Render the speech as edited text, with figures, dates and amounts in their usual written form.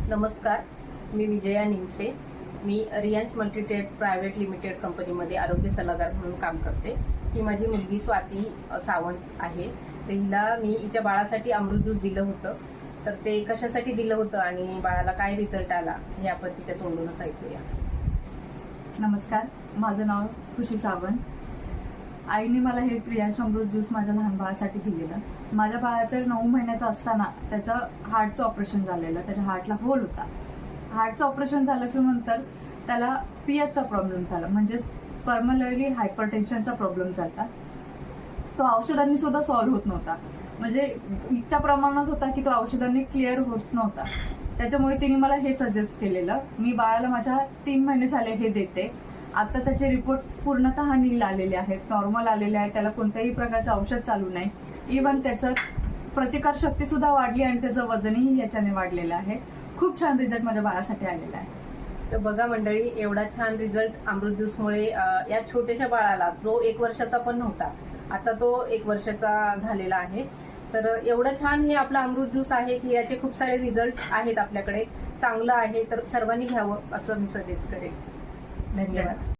नमस्कार, मी विजया निंगसे. मी Riyansh multitrade private limited कंपनीमध्ये आरोग्य सल्लागार म्हणून काम करते. ही माझी मुलगी स्वाती सावंत आहे. तर हिला मी हिच्या बाळासाठी अमृत ज्यूस दिलं होतं. तर ते कशासाठी दिलं होतं आणि बाळाला काय रिझल्ट आला हे आपण तिच्या तोंडूनच ऐकूया. नमस्कार, माझं नाव खुशी सावंत. आईने मला हे प्रियांश अमृत ज्यूस माझ्या लहान बाळासाठी दिलेलं. माझ्या बाळाचं 9 महिन्याचं असताना त्याचं हार्टचं ऑपरेशन झालेलं. त्याच्या हार्टला होल होता. हार्टचं ऑपरेशन झाल्याच्या नंतर त्याला पीएचचा प्रॉब्लेम झाला, म्हणजे पर्मनरी हायपरटेन्शनचा प्रॉब्लेम झाला. तो औषधांनी सुद्धा सॉल्व्ह होत नव्हता, म्हणजे इतक्या प्रमाणात होता की तो औषधांनी क्लिअर होत नव्हता. त्याच्यामुळे तिने मला हे सजेस्ट केलेलं. मी बाळाला माझ्या 3 महिने झाले हे देते. आता त्याचे रिपोर्ट पूर्णतः नील आलेले आहेत, नॉर्मल आलेले आहेत. त्याला कोणत्याही प्रकारचं औषध चालू नाही. इव्हन त्याचं प्रतिकारशक्ती सुद्धा वाढली आणि त्याचं वजनही याच्याने वाढलेलं आहे. खूप छान रिझल्ट माझ्या बाळासाठी आलेला आहे. तर बघा मंडळी, एवढा छान रिझल्ट अमृत ज्यूसमुळे या छोट्याशा बाळाला, जो 1 वर्षाचा पण नव्हता, आता तो 1 वर्षाचा झालेला आहे. तर एवढं छान हे आपलं अमृत ज्यूस आहे की याचे खूप सारे रिझल्ट आहेत आपल्याकडे. चांगलं आहे, तर सर्वांनी घ्यावं असं मी सजेस्ट करेन. धन्यवाद.